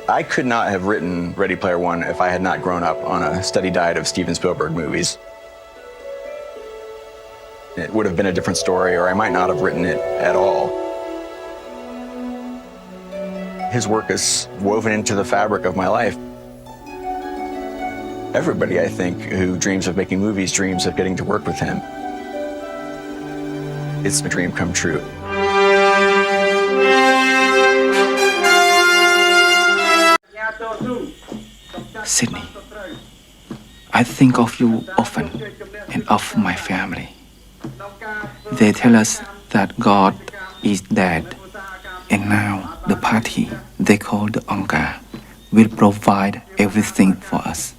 I could not have written Ready Player One if I had not grown up on a steady diet of Steven Spielberg movies. It would have been a different story, or I might not have written it at all. His work is woven into the fabric of my life. Everybody, I think, who dreams of making movies dreams of getting to work with him. It's a dream come true. Sydney, I think of you often and of my family. They tell us that God is dead, and now the party they call the Angka will provide everything for us.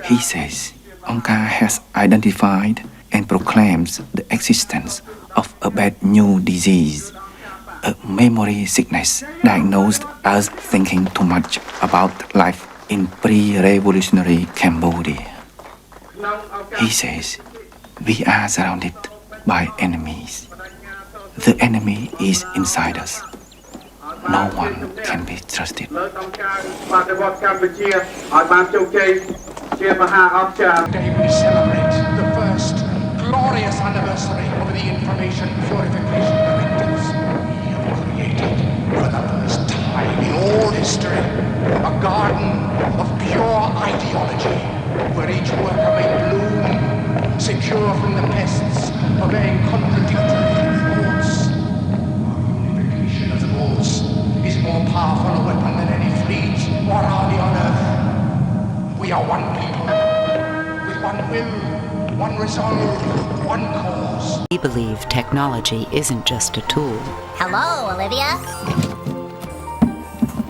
He says Angka has identified and proclaims the existence of a bad new disease, a memory sickness diagnosed as thinking too much about life in pre-revolutionary Cambodia. He says we are surrounded by enemies. The enemy is inside us. No one can be trusted. Today we celebrate the first glorious anniversary of the information purification directives. We have created for the first time in all history a garden of pure ideology where each worker may bloom, secure from the pests of vain contradictory thoughts. Purification of thoughts is more powerful a weapon than any fleet or army on earth. We are one people, with one will, one resolve, one cause. We believe technology isn't just a tool. Hello, Olivia.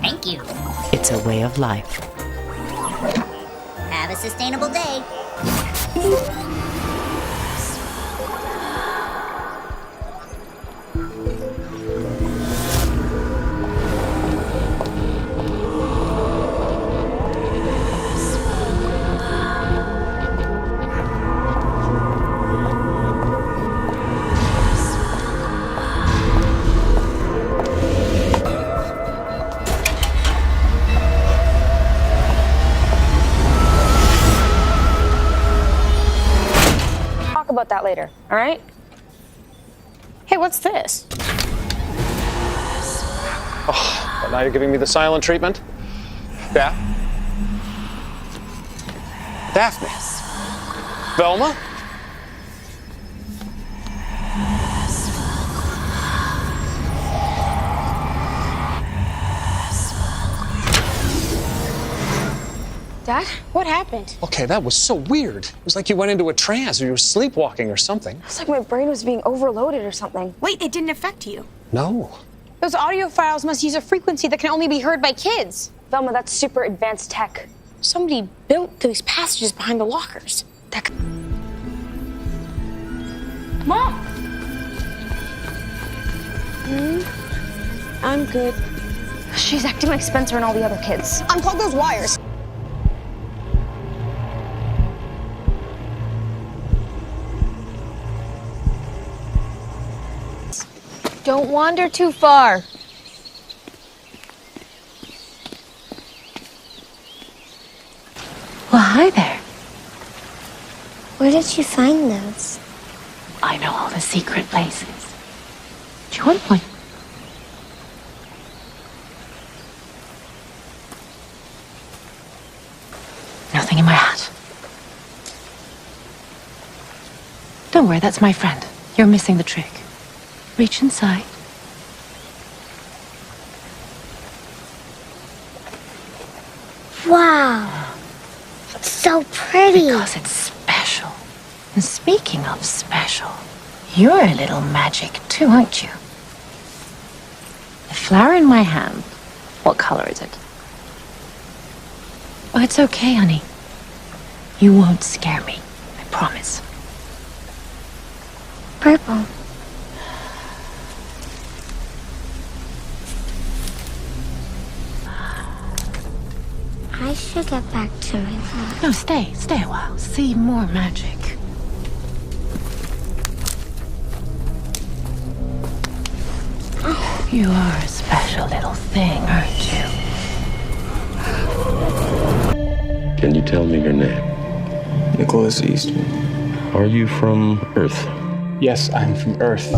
Thank you. It's a way of life. Have a sustainable day. About that later, all right? Hey, what's this? Oh, but now you're giving me the silent treatment? Daphne? Velma? Dad, what happened? Okay, that was so weird. It was like you went into a trance or you were sleepwalking or something. It's like my brain was being overloaded or something. Wait, it didn't affect you? No. Those audio files must use a frequency that can only be heard by kids. Velma, that's super advanced tech. Somebody built those passages behind the lockers. Mom! I'm good. She's acting like Spencer and all the other kids. Unplug those wires. Don't wander too far. Well, hi there. Where did you find those? I know all the secret places. Do you want one? Nothing in my hat. Don't worry, that's my friend. You're missing the trick. Reach inside. Wow. It's so pretty. Because it's special. And speaking of special, you're a little magic too, aren't you? The flower in my hand. What color is it? Oh, it's okay, honey. You won't scare me. I promise. Purple. I should get back to my lab. No, stay a while. See more magic. You are a special little thing, aren't you? Can you tell me your name? Nicholas Eastman. Are you from Earth? Yes, I'm from Earth.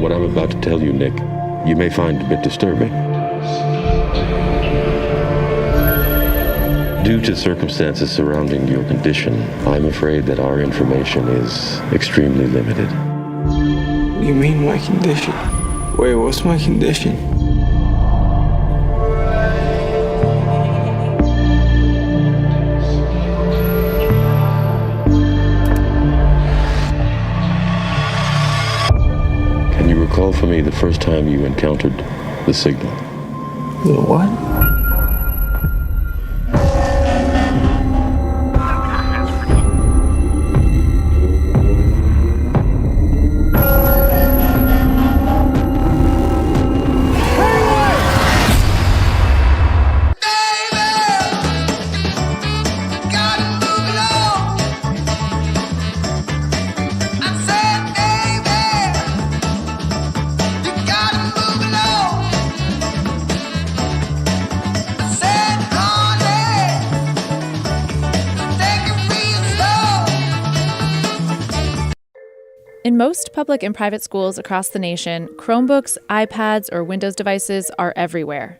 What I'm about to tell you, Nick, you may find a bit disturbing. Due to circumstances surrounding your condition, I'm afraid that our information is extremely limited. You mean my condition? Wait, what's my condition? Can you recall for me the first time you encountered the signal? The what? In most public and private schools across the nation, Chromebooks, iPads, or Windows devices are everywhere.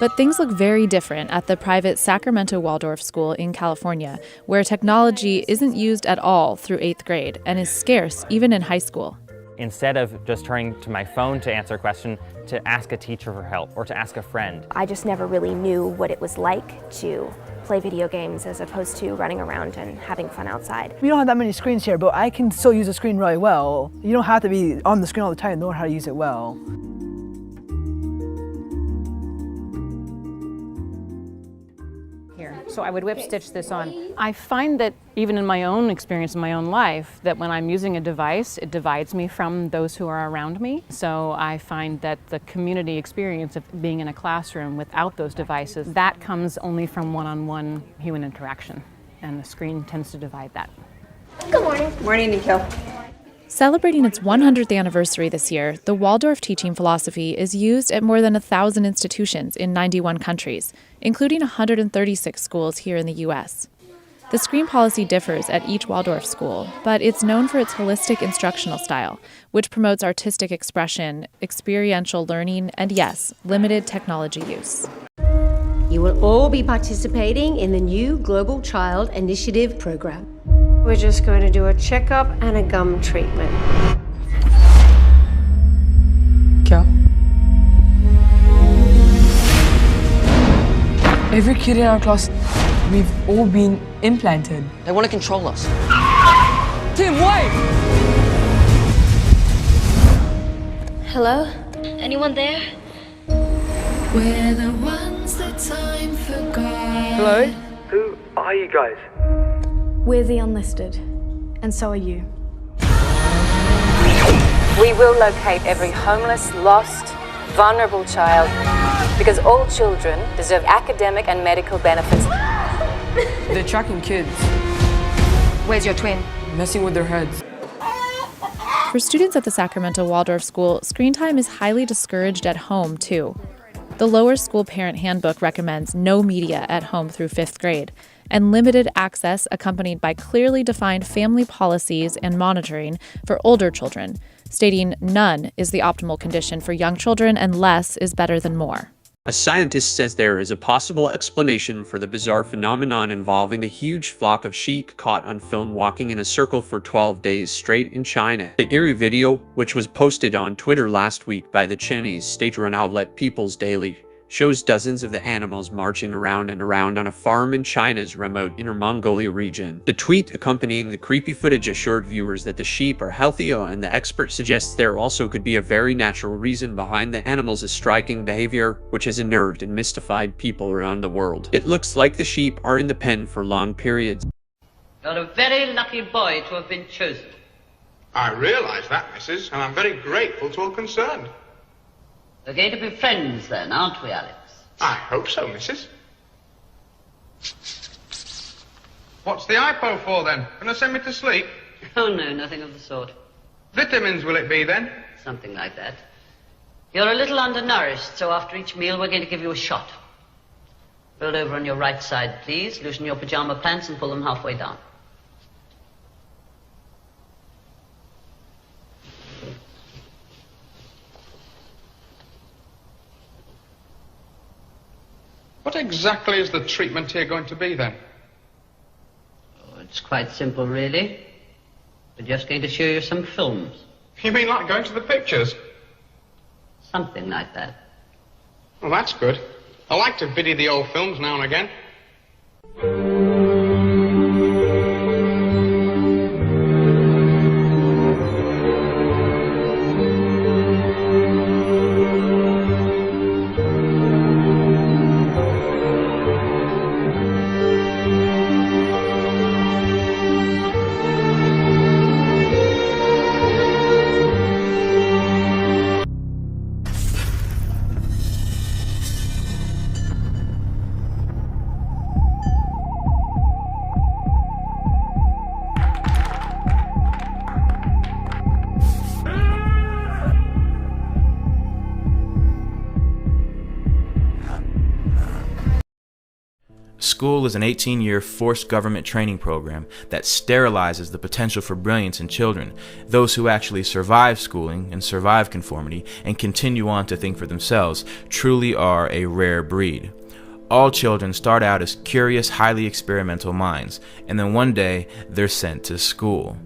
But things look very different at the private Sacramento Waldorf School in California, where technology isn't used at all through 8th grade and is scarce even in high school. Instead of just turning to my phone to answer a question, to ask a teacher for help or to ask a friend. I just never really knew what it was like to play video games as opposed to running around and having fun outside. We don't have that many screens here, but I can still use the screen really well. You don't have to be on the screen all the time to know how to use it well. So I would whip stitch this on. I find that even in my own experience in my own life, that when I'm using a device, it divides me from those who are around me. So I find that the community experience of being in a classroom without those devices, that comes only from one-on-one human interaction. And the screen tends to divide that. Good morning. Morning, Nico. Celebrating its 100th anniversary this year, the Waldorf teaching philosophy is used at more than 1,000 institutions in 91 countries, including 136 schools here in the U.S. The screen policy differs at each Waldorf school, but it's known for its holistic instructional style, which promotes artistic expression, experiential learning, and yes, limited technology use. You will all be participating in the new Global Child Initiative program. We're just going to do a checkup and a gum treatment. Kya? Every kid in our class, we've all been implanted. They want to control us. Tim, wait! Hello? Anyone there? We're the ones that time forgot. Hello? Who are you guys? We're the unlisted, and so are you. We will locate every homeless, lost, vulnerable child, because all children deserve academic and medical benefits. They're tracking kids. Where's your twin? Messing with their heads. For students at the Sacramento Waldorf School, screen time is highly discouraged at home, too. The lower school parent handbook recommends no media at home through 5th grade, and limited access accompanied by clearly defined family policies and monitoring for older children, stating none is the optimal condition for young children and less is better than more. A scientist says there is a possible explanation for the bizarre phenomenon involving the huge flock of sheep caught on film walking in a circle for 12 days straight in China. The eerie video, which was posted on Twitter last week by the Chinese state-run outlet People's Daily, shows dozens of the animals marching around and around on a farm in China's remote Inner Mongolia region. The tweet accompanying the creepy footage assured viewers that the sheep are healthy, and the expert suggests there also could be a very natural reason behind the animals' striking behavior, which has unnerved and mystified people around the world. It looks like the sheep are in the pen for long periods. You're a very lucky boy to have been chosen. I realise that, missus, and I'm very grateful to all concerned. We're going to be friends then, aren't we, Alex? I hope so, missus. What's the hypo for, then? Gonna send me to sleep? Oh, no, nothing of the sort. Vitamins, will it be, then? Something like that. You're a little undernourished, so after each meal we're going to give you a shot. Roll over on your right side, please. Loosen your pajama pants and pull them halfway down. What exactly is the treatment here going to be, then? Oh, it's quite simple, really. We're just going to show you some films. You mean like going to the pictures? Something like that. Well, that's good. I like to biddy the old films now and again. School is an 18-year forced government training program that sterilizes the potential for brilliance in children. Those who actually survive schooling and survive conformity and continue on to think for themselves truly are a rare breed. All children start out as curious, highly experimental minds, and then one day they're sent to school.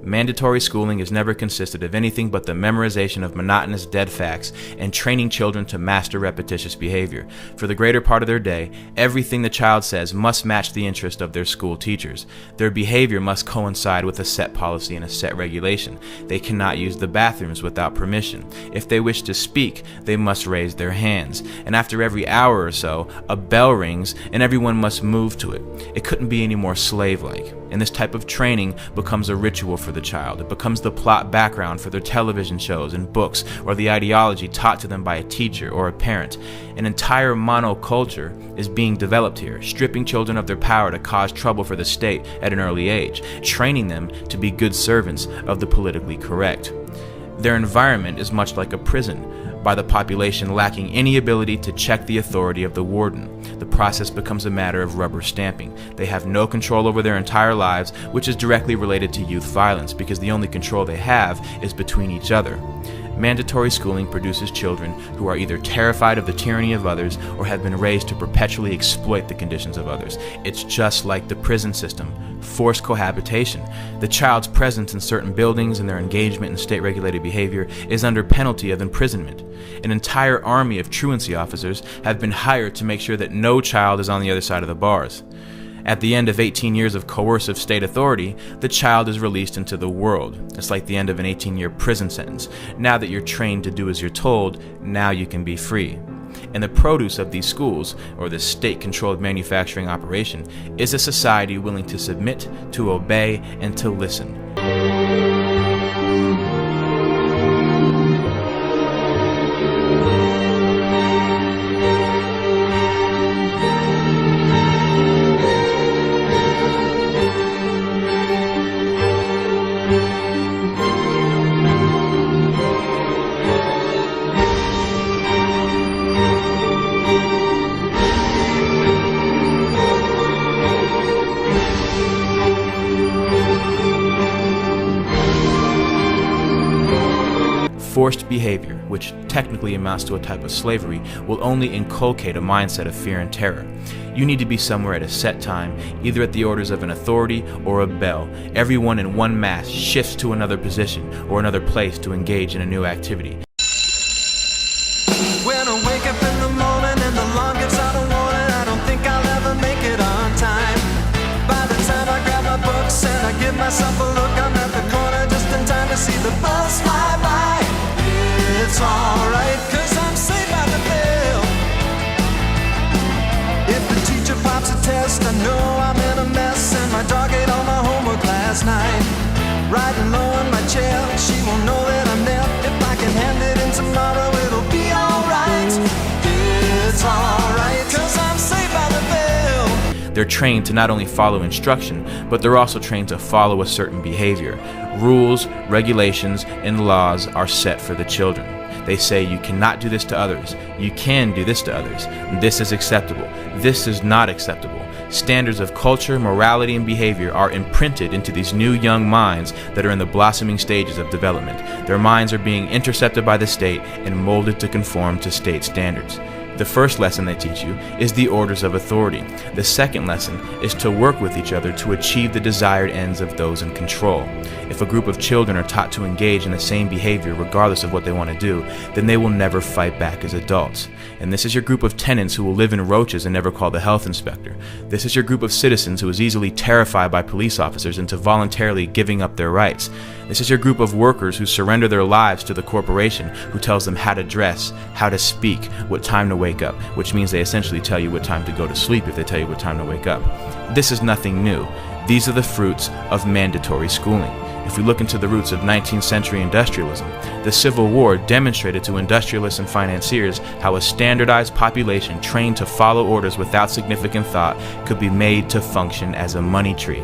Mandatory schooling has never consisted of anything but the memorization of monotonous dead facts and training children to master repetitious behavior. For the greater part of their day, everything the child says must match the interest of their school teachers. Their behavior must coincide with a set policy and a set regulation. They cannot use the bathrooms without permission. If they wish to speak, they must raise their hands. And after every hour or so, a bell rings and everyone must move to it. It couldn't be any more slave-like. And this type of training becomes a ritual for the child. It becomes the plot background for their television shows and books, or the ideology taught to them by a teacher or a parent. An entire monoculture is being developed here, stripping children of their power to cause trouble for the state at an early age, training them to be good servants of the politically correct. Their environment is much like a prison, by the population lacking any ability to check the authority of the warden. The process becomes a matter of rubber stamping. They have no control over their entire lives, which is directly related to youth violence, because the only control they have is between each other. Mandatory schooling produces children who are either terrified of the tyranny of others or have been raised to perpetually exploit the conditions of others. It's just like the prison system, forced cohabitation. The child's presence in certain buildings and their engagement in state-regulated behavior is under penalty of imprisonment. An entire army of truancy officers have been hired to make sure that no child is on the other side of the bars. At the end of 18 years of coercive state authority, the child is released into the world. It's like the end of an 18-year prison sentence. Now that you're trained to do as you're told, now you can be free. And the produce of these schools, or this state-controlled manufacturing operation, is a society willing to submit, to obey, and to listen. Forced behavior, which technically amounts to a type of slavery, will only inculcate a mindset of fear and terror. You need to be somewhere at a set time, either at the orders of an authority or a bell. Everyone in one mass shifts to another position or another place to engage in a new activity. When I wake up in the morning and the alarm gives out a warning, I don't think I'll ever make it on time. By the time I grab my books and I give myself a look, I'm at the corner just in time to see the bus fly by. It's alright, 'cause I'm safe by the bell. If the teacher pops a test, I know I'm in a mess, and my dog ate all my homework last night. Riding low in my chair, she won't know that I'm there. If I can hand it in tomorrow, it'll be alright. It's alright, 'cause I'm safe by the bell. They're trained to not only follow instruction, but they're also trained to follow a certain behavior. Rules, regulations, and laws are set for the children. They say you cannot do this to others. You can do this to others. This is acceptable. This is not acceptable. Standards of culture, morality, and behavior are imprinted into these new young minds that are in the blossoming stages of development. Their minds are being intercepted by the state and molded to conform to state standards. The first lesson they teach you is the orders of authority. The second lesson is to work with each other to achieve the desired ends of those in control. If a group of children are taught to engage in the same behavior regardless of what they want to do, then they will never fight back as adults. And this is your group of tenants who will live in roaches and never call the health inspector. This is your group of citizens who is easily terrified by police officers into voluntarily giving up their rights. This is your group of workers who surrender their lives to the corporation who tells them how to dress, how to speak, what time to wake up, which means they essentially tell you what time to go to sleep if they tell you what time to wake up. This is nothing new. These are the fruits of mandatory schooling. If we look into the roots of 19th century industrialism, the Civil War demonstrated to industrialists and financiers how a standardized population trained to follow orders without significant thought could be made to function as a money tree.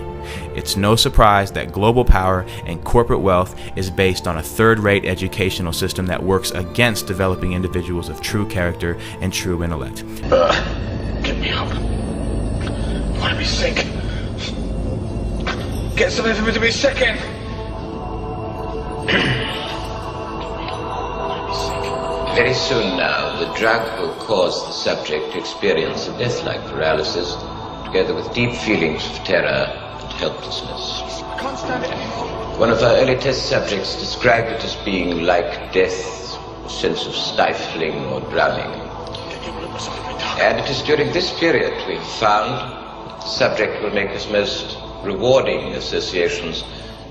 It's no surprise that global power and corporate wealth is based on a third-rate educational system that works against developing individuals of true character and true intellect. Get me up. I want to be sick. Get something for me to be sick in. Very soon now, the drug will cause the subject to experience a death-like paralysis, together with deep feelings of terror and helplessness. I can't stand it anymore. One of our early test subjects described it as being like death, a sense of stifling or drowning. And it is during this period we've found that the subject will make his most rewarding associations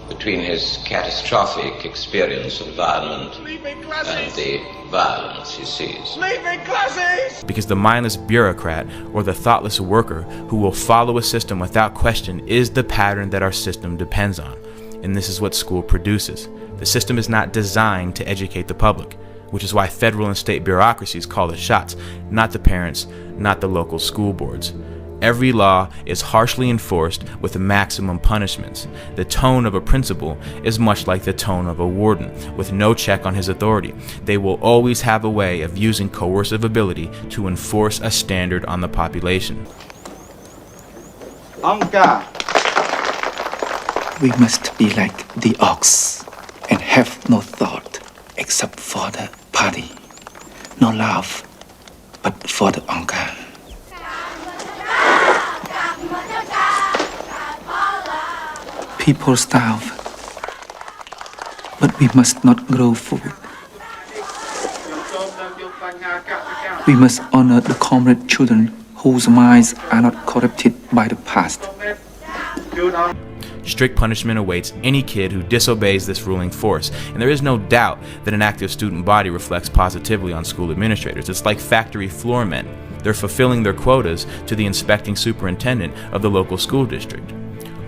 between his catastrophic experience of environment and the violence he sees. Leave me classes! Because the mindless bureaucrat or the thoughtless worker who will follow a system without question is the pattern that our system depends on. And this is what school produces. The system is not designed to educate the public, which is why federal and state bureaucracies call the shots, not the parents, not the local school boards. Every law is harshly enforced with maximum punishments. The tone of a principal is much like the tone of a warden, with no check on his authority. They will always have a way of using coercive ability to enforce a standard on the population. We must be like the ox and have no thought except for the party. No love, but for the hunger. People starve, but we must not grow food. We must honor the comrade children whose minds are not corrupted by the past. Strict punishment awaits any kid who disobeys this ruling force, and there is no doubt that an active student body reflects positively on school administrators. It's like factory floor men. They're fulfilling their quotas to the inspecting superintendent of the local school district.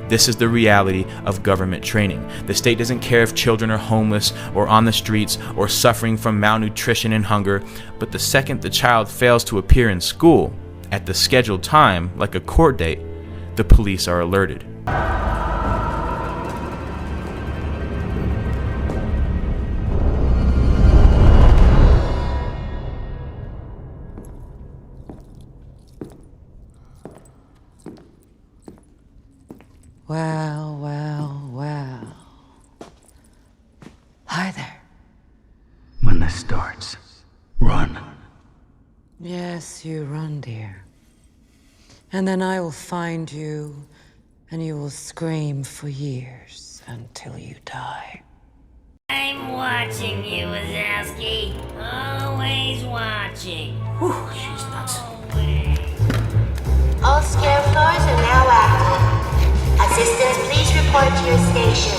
This is the reality of government training. The state doesn't care if children are homeless or on the streets or suffering from malnutrition and hunger, but the second the child fails to appear in school at the scheduled time, like a court date, the police are alerted. Well, well, well. Hi there. When this starts, run. Yes, you run, dear. And then I will find you, and you will scream for years until you die. I'm watching you, Wazowski. Always watching. Whew, she's nuts. All scare floors are now active. Assistants, please report to your station.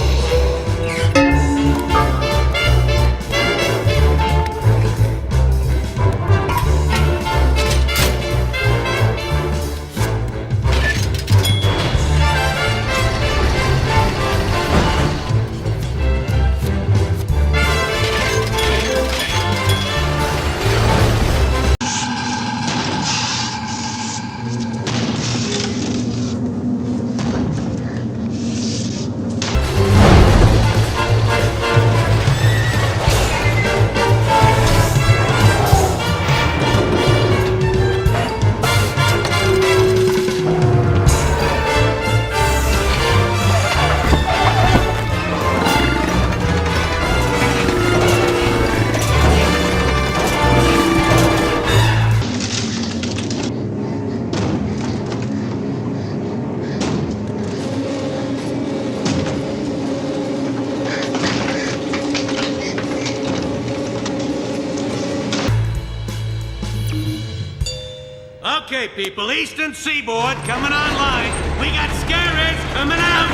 Okay, people, Eastern Seaboard coming online. We got scarers coming out.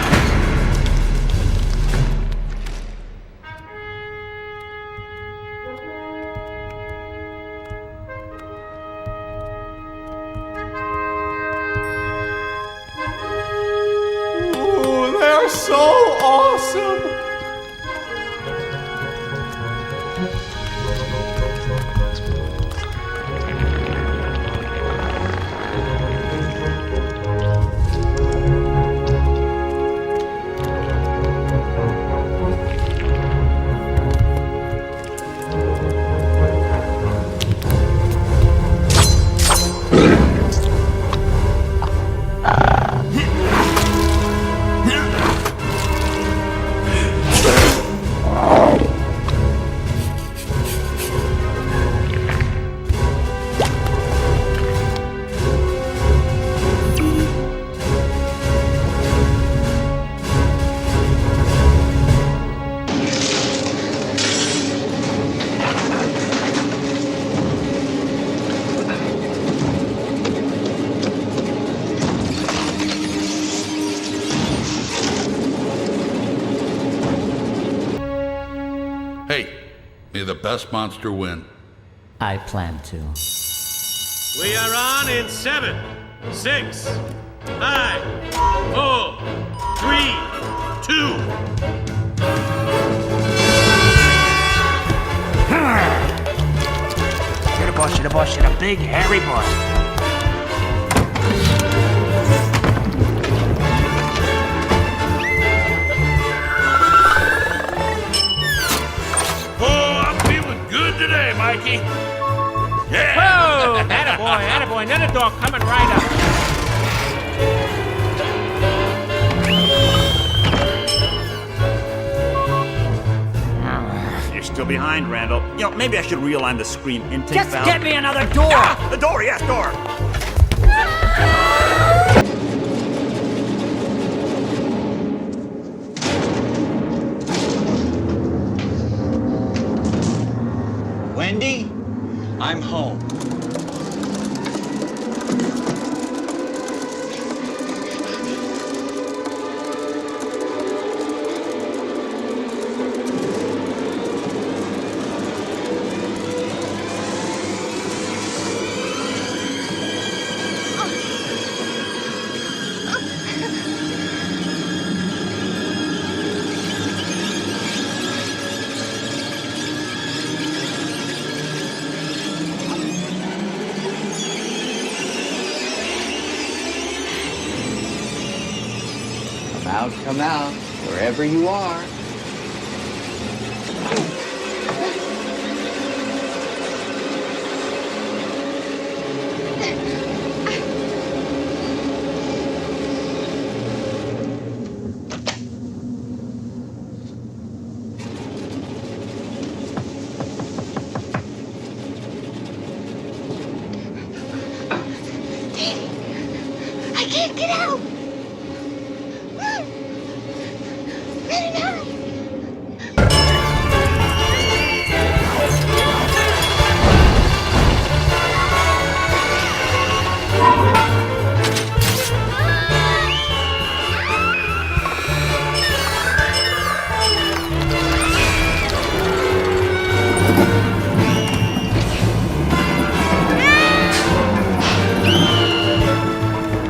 Ooh, they're so awesome. Hey, may the best monster win. I plan to. We are on in 7, 6, 5, 4, 3, 2. You're the boss, you're a big, hairy boss. Today, Mikey. Yeah. Whoa! Attaboy, another dog coming right up. You're still behind, Randall. You know, maybe I should realign the screen intake Just valve. get me another door! Ah, the door, yes, door! Wendy, I'm home. Come out, wherever you are. I can't get out!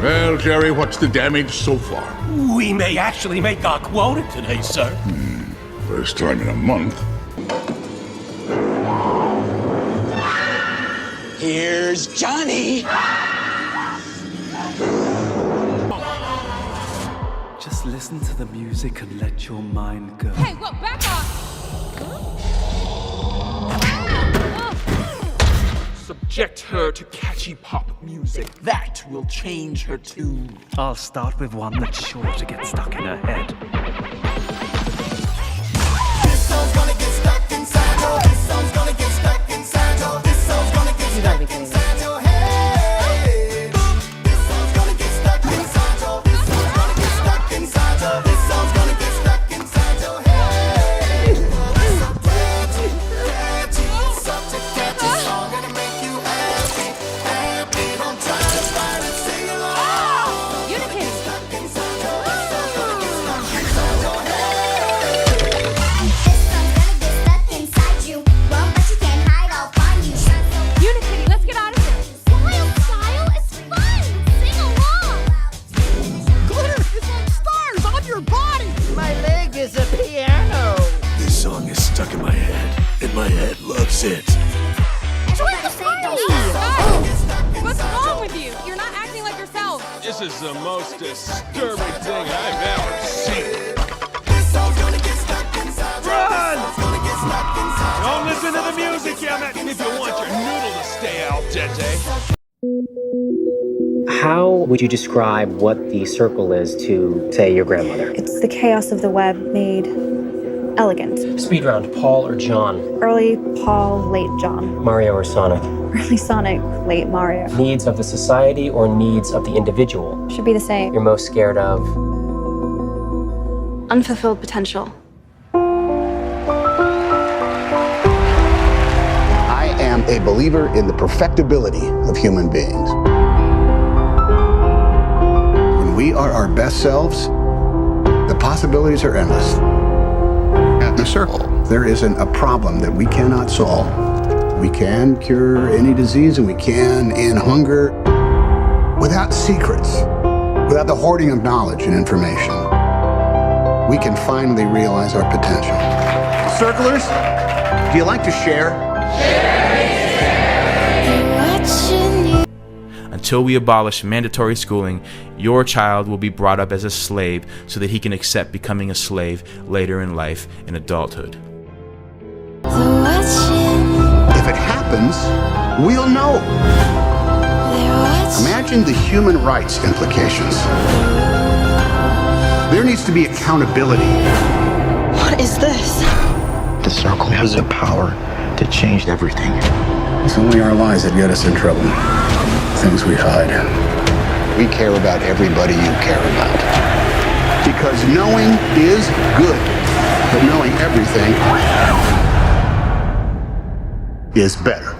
Well, Jerry, what's the damage so far? We may actually make our quota today, sir. First time in a month. Here's Johnny. Just listen to the music and let your mind go. Hey, whoa, back off! Subject her to catchy pop music. That will change her tune. I'll start with one that's sure to get stuck in her head. This song's gonna get stuck inside your. This song's gonna get stuck inside your. This song's gonna get stuck inside your head. This song's gonna get stuck inside your. This song's gonna get stuck inside your. This song's gonna get stuck inside your head. It's so catchy, catchy, such a catchy song, gonna make you happy, happy. Don't try to is it? Join the party! What's wrong with you? You're not acting like yourself. This is the most disturbing thing I've ever seen. Run! Don't listen to the music, Emmett, if you want your noodle to stay al dente. How would you describe what the circle is to, say, your grandmother? It's the chaos of the web made elegant. Speed round, Paul or John? Early Paul, late John. Mario or Sonic? Early Sonic, late Mario. Needs of the society or needs of the individual? Should be the same. You're most scared of? Unfulfilled potential. I am a believer in the perfectibility of human beings. When we are our best selves, the possibilities are endless. At the circle, there isn't a problem that we cannot solve. We can cure any disease and we can end hunger without secrets, without the hoarding of knowledge and information. We can finally realize our potential. Circlers, do you like to share? Until we abolish mandatory schooling, your child will be brought up as a slave so that he can accept becoming a slave later in life in adulthood. If it happens, we'll know. Imagine the human rights implications. There needs to be accountability. What is this? The circle has the power to change everything. It's only our lies that get us in trouble. Things we hide. We care about everybody you care about. Because knowing is good, but knowing everything is better.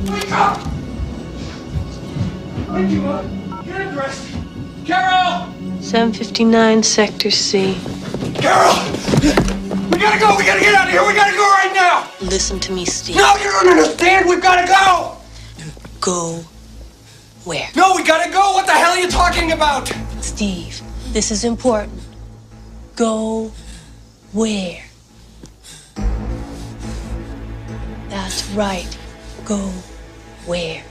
Wake up! Get dressed! Carol! 759 Sector C. Carol! We gotta go! We gotta get out of here! We gotta go right now! Listen to me, Steve. No, you don't understand! We've gotta go! Go where? No, we gotta go! What the hell are you talking about? Steve, this is important. Go where? That's right. Go where?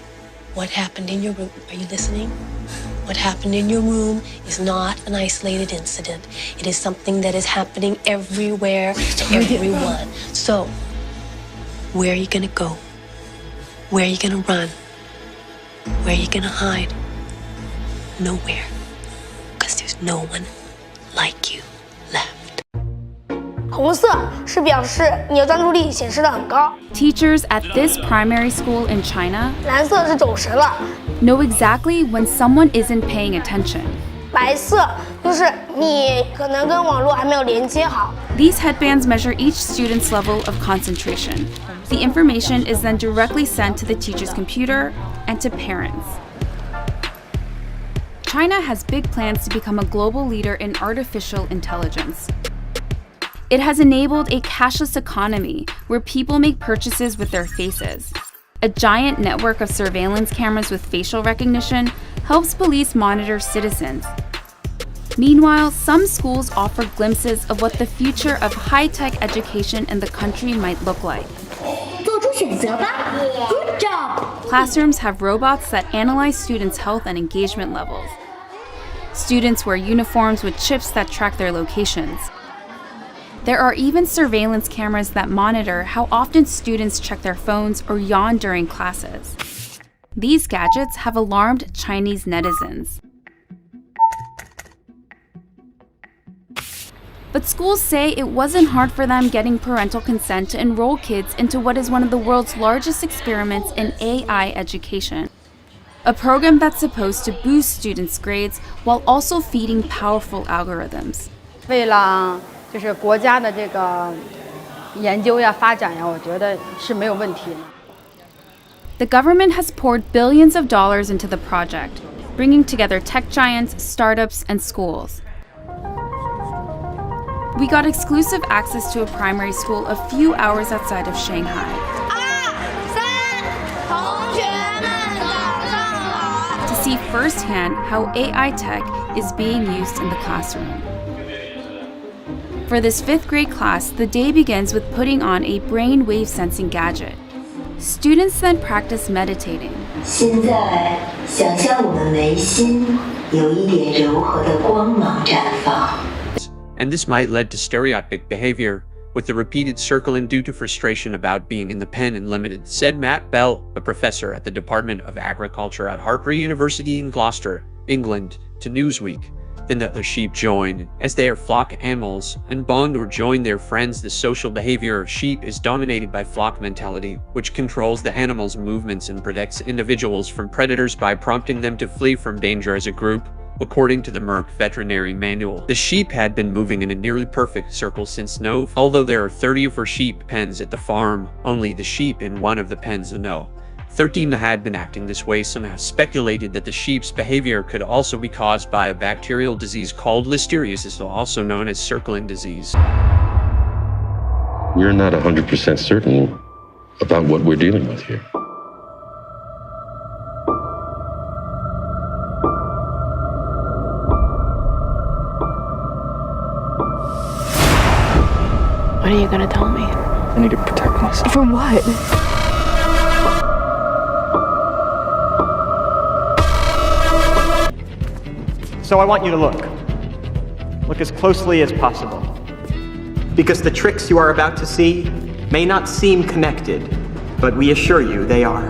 What happened in your room? Are you listening? What happened in your room is not an isolated incident. It is something that is happening everywhere to everyone. So, where are you gonna go? Where are you gonna run? Where are you gonna hide? Nowhere. Because there's no one like you left. 红色是表示你的专注力显示得很高。 Teachers at this primary school in China 蓝色是走神了。 know exactly when someone isn't paying attention. 白色就是你可能跟网络还没有连接好。 These headbands measure each student's level of concentration. The information is then directly sent to the teacher's computer and to parents. China has big plans to become a global leader in artificial intelligence. It has enabled a cashless economy where people make purchases with their faces. A giant network of surveillance cameras with facial recognition helps police monitor citizens. Meanwhile, some schools offer glimpses of what the future of high-tech education in the country might look like. 做出选择吧 Good job! Classrooms have robots that analyze students' health and engagement levels. Students wear uniforms with chips that track their locations. There are even surveillance cameras that monitor how often students check their phones or yawn during classes. These gadgets have alarmed Chinese netizens. But schools say it wasn't hard for them getting parental consent to enroll kids into what is one of the world's largest experiments in AI education. A program that's supposed to boost students' grades while also feeding powerful algorithms. 为了就是国家的这个研究呀、发展呀，我觉得是没有问题的。 The government has poured billions of dollars into the project, bringing together tech giants, startups, and schools. We got exclusive access to a primary school a few hours outside of Shanghai. see firsthand how AI tech is being used in the classroom. For this 5th grade class, the day begins with putting on a brainwave sensing gadget. Students then practice meditating. 现在想象我们眉心有一点柔和的光芒绽放。 And this might lead to stereotypic behavior, with the repeated circling due to frustration about being in the pen and limited, said Matt Bell, a professor at the Department of Agriculture at Harper University in Gloucester, England, to Newsweek. Then the other sheep join, as they are flock animals, and bond or join their friends. The social behavior of sheep is dominated by flock mentality, which controls the animal's movements and protects individuals from predators by prompting them to flee from danger as a group. According to the Merck Veterinary Manual, the sheep had been moving in a nearly perfect circle since no. Although there are 34 sheep pens at the farm, only the sheep in one of the pens know. 13 had been acting this way. Some have speculated that the sheep's behavior could also be caused by a bacterial disease called listeriosis, also known as circling disease. We're not 100% certain about what we're dealing with here. What are you gonna tell me? I need to protect myself. From what? So I want you to look. Look as closely as possible. Because the tricks you are about to see may not seem connected, but we assure you they are.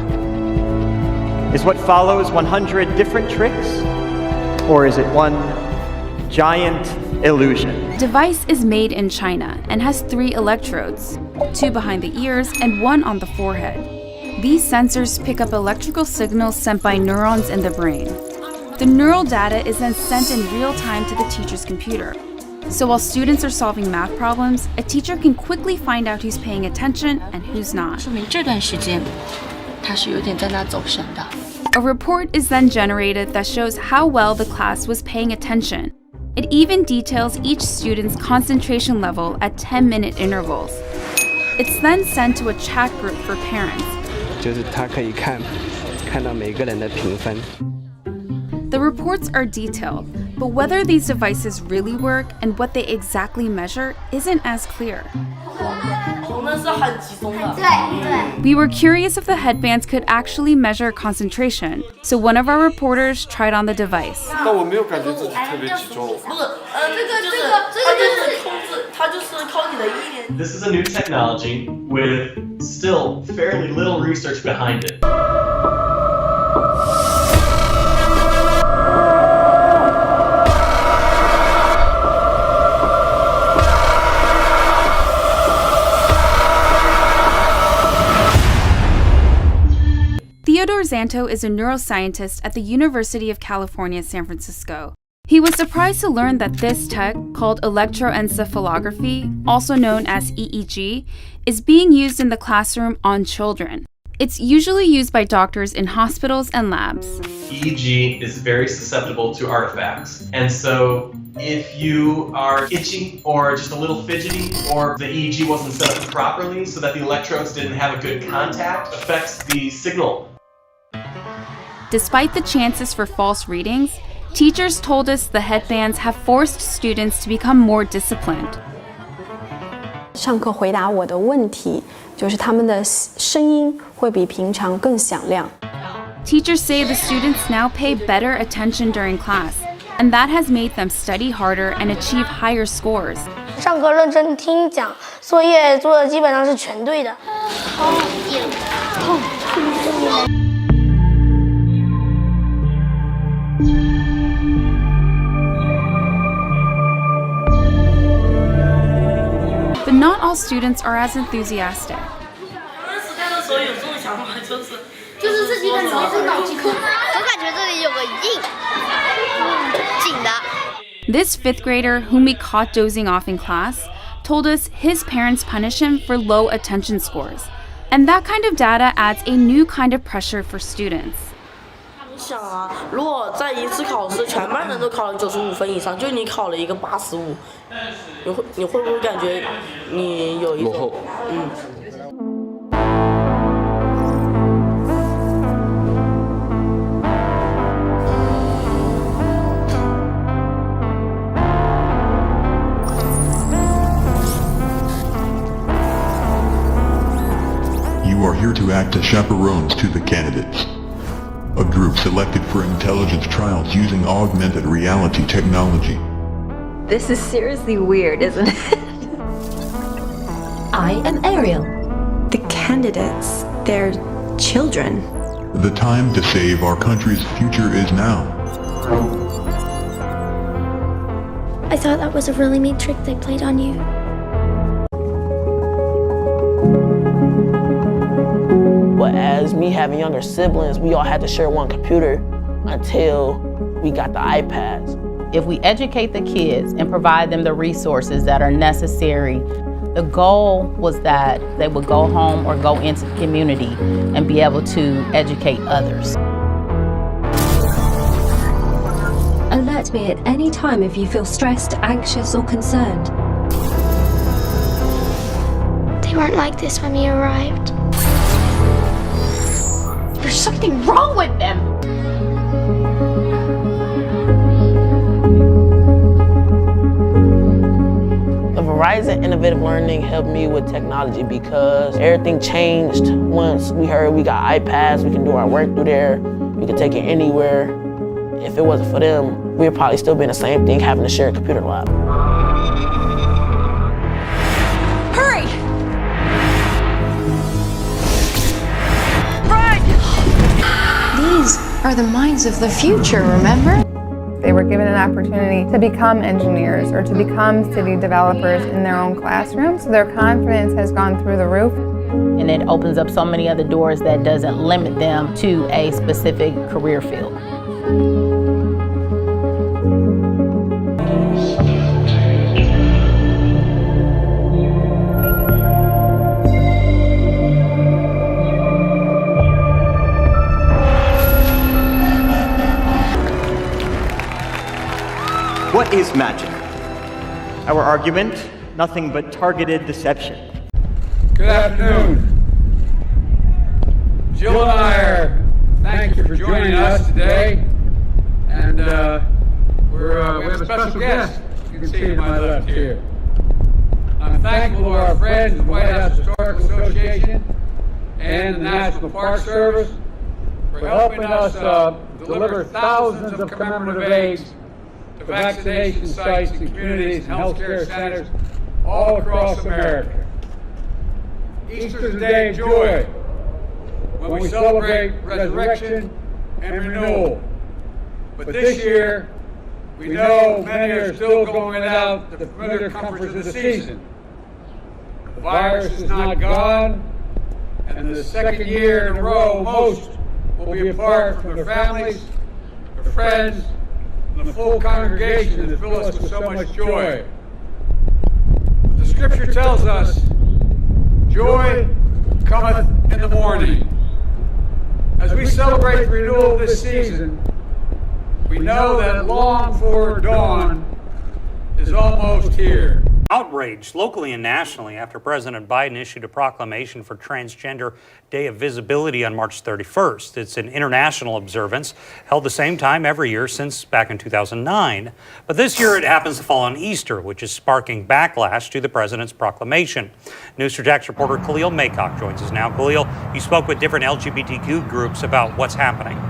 Is what follows 100 different tricks? Or is it one giant illusion? The device is made in China and has 3 electrodes, 2 behind the ears and 1 on the forehead. These sensors pick up electrical signals sent by neurons in the brain. The neural data is then sent in real time to the teacher's computer. So while students are solving math problems, a teacher can quickly find out who's paying attention and who's not. A report is then generated that shows how well the class was paying attention. It even details each student's concentration level at 10-minute intervals. It's then sent to a chat group for parents. The reports are detailed, but whether these devices really work and what they exactly measure isn't as clear. We were curious if the headbands could actually measure concentration, so one of our reporters tried on the device. This is a new technology with still fairly little research behind it. Zanto is a neuroscientist at the University of California, San Francisco. He was surprised to learn that this tech, called electroencephalography, also known as EEG, is being used in the classroom on children. It's usually used by doctors in hospitals and labs. EEG is very susceptible to artifacts, and so if you are itchy or just a little fidgety, or the EEG wasn't set up properly so that the electrodes didn't have a good contact, affects the signal. Despite the chances for false readings, teachers told us the headbands have forced students to become more disciplined. 上课回答我的问题，就是他们的声音会比平常更响亮。 Teachers say the students now pay better attention during class, and that has made them study harder and achieve higher scores. 上课认真听讲，作业做的基本上是全对的。But not all students are as enthusiastic. This 5th grader, whom we caught dozing off in class, told us his parents punish him for low attention scores. And that kind of data adds a new kind of pressure for students. 想啊，如果在一次考试全班人都考了95分以上，就你考了一个85，你会不会感觉你有一种落后？ who are here to act as chaperones to the candidates. A group selected for intelligence trials using augmented reality technology. This is seriously weird, isn't it? I am Ariel. The candidates, they're children. The time to save our country's future is now. I thought that was a really neat trick they played on you. But as me having younger siblings, we all had to share one computer until we got the iPads. If we educate the kids and provide them the resources that are necessary, the goal was that they would go home or go into the community and be able to educate others. Alert me at any time if you feel stressed, anxious, or concerned. They weren't like this when we arrived. There's something wrong with them! Verizon Innovative Learning helped me with technology because everything changed once we heard we got iPads, we can do our work through there, we can take it anywhere. If it wasn't for them, we would probably still be in the same thing, having to share a computer lab. Hurry! Run! These are the minds of the future, remember? They were given an opportunity to become engineers or to become city developers in their own classroom, so their confidence has gone through the roof. And it opens up so many other doors that doesn't limit them to a specific career field. What is magic? Our argument, nothing but targeted deception. Good afternoon. Jill and I thank you for joining us today. And we have a special guest. You can see to my left here. I'm thankful to our friends, the White House Historical Association and the National Park Service for helping us deliver thousands of commemorative aids to vaccination sites and communities and healthcare centers all across America. Easter is a day of joy when we celebrate resurrection and renewal. But this year, we know many are still going without the familiar comforts of the season. The virus is not gone, and the second year in a row, most will be apart from their families, their friends, and the full congregation that fill us with so much joy. The scripture tells us, joy cometh in the morning. As we celebrate the renewal of this season, we know that long-for dawn is almost here. Outraged locally and nationally after President Biden issued a proclamation for Transgender Day of Visibility on March 31st. It's an international observance held the same time every year since back in 2009. But this year it happens to fall on Easter, which is sparking backlash to the president's proclamation. News 4 Jax reporter Khalil Maycock joins us now. Khalil, you spoke with different LGBTQ groups about what's happening.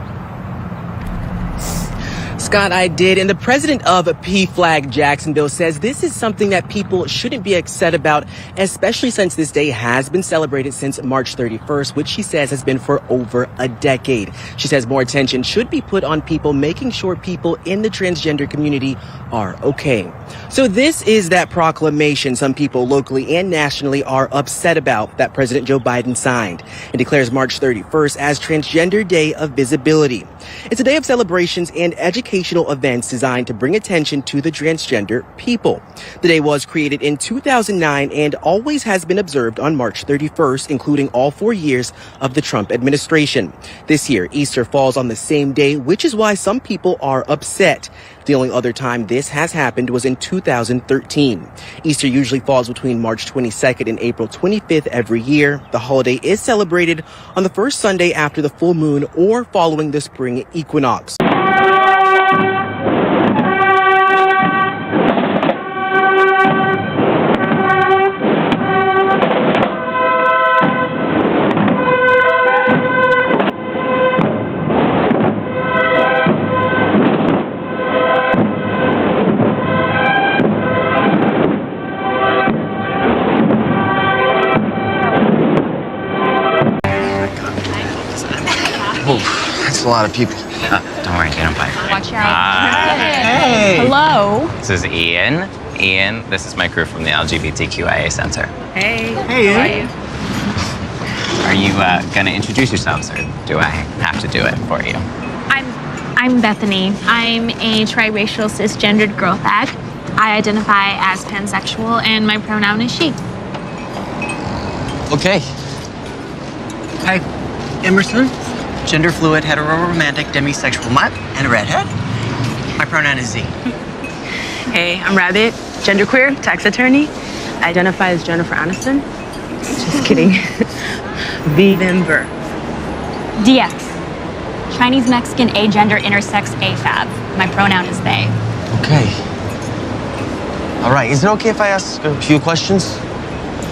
Scott, I did, and the president of P-Flag Jacksonville says this is something that people shouldn't be upset about, especially since this day has been celebrated since March 31st, which she says has been for over a decade. She says more attention should be put on people making sure people in the transgender community are okay. So this is that proclamation some people locally and nationally are upset about that President Joe Biden signed and declares March 31st as Transgender Day of Visibility. It's a day of celebrations and educational events designed to bring attention to the transgender people. The day was created in 2009 and always has been observed on March 31st, including all 4 years of the Trump administration. This year, Easter falls on the same day, which is why some people are upset. The only other time this has happened was in 2013. Easter usually falls between March 22nd and April 25th every year. The holiday is celebrated on the first Sunday after the full moon or following the spring equinox. Oh, that's a lot of people. Don't worry, they don't bite. Watch out. Hey. Hello. This is Ian. Ian, this is my crew from the LGBTQIA Center. Hey. Hey, How are Ian. you? Are you going to introduce yourselves, or do I have to do it for you? I'm Bethany. I'm a triracial cisgendered girl fag. I identify as pansexual and my pronoun is she. Okay. Hi, Emerson. Gender fluid, hetero-romantic, demisexual mutt, and a redhead. My pronoun is Z. Hey, I'm Rabbit, genderqueer, tax attorney. I identify as Jennifer Aniston. Just kidding. Vember. DX. Chinese Mexican agender intersex AFAB. My pronoun is they. Okay. All right, is it okay if I ask a few questions?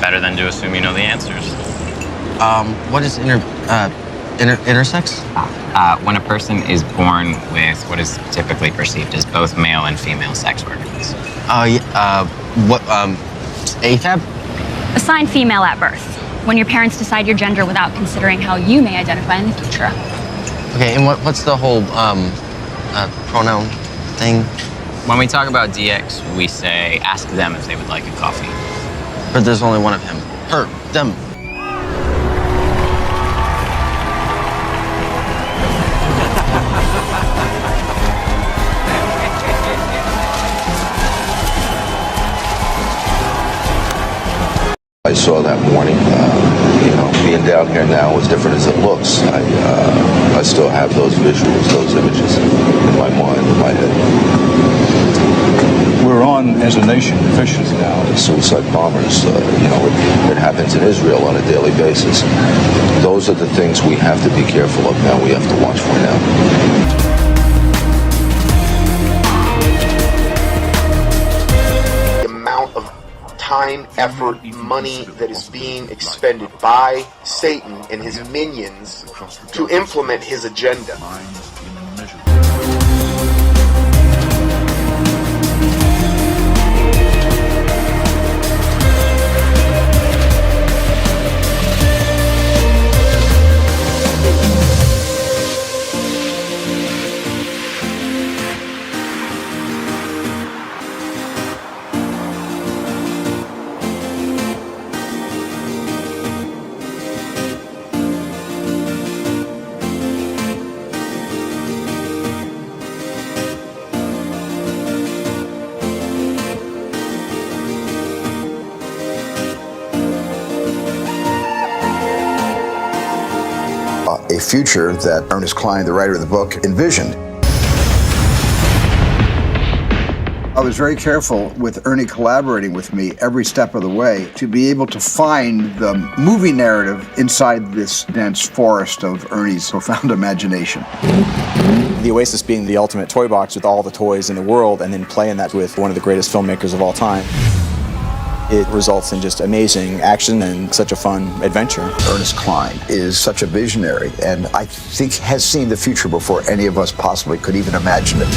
Better than to assume you know the answers. What is intersex? When a person is born with what is typically perceived as both male and female sex organs. AFAB? Assigned female at birth. When your parents decide your gender without considering how you may identify in the future. Okay, and what's the whole pronoun thing? When we talk about DX, we say, ask them if they would like a coffee. But there's only one of him. Her, them. I saw that morning, being down here now, as different as it looks, I still have those visuals, those images in my mind, in my head. We're on, as a nation, officially now. The suicide bombers, it happens in Israel on a daily basis. Those are the things we have to be careful of now, we have to watch for now. Time, effort, money that is being expended by Satan and his minions to implement his agenda. A future that Ernest Cline, the writer of the book, envisioned. I was very careful with Ernie collaborating with me every step of the way to be able to find the movie narrative inside this dense forest of Ernie's profound imagination. The Oasis being the ultimate toy box with all the toys in the world, and then playing that with one of the greatest filmmakers of all time. It results in just amazing action and such a fun adventure. Ernest Cline is such a visionary, and I think has seen the future before any of us possibly could even imagine it.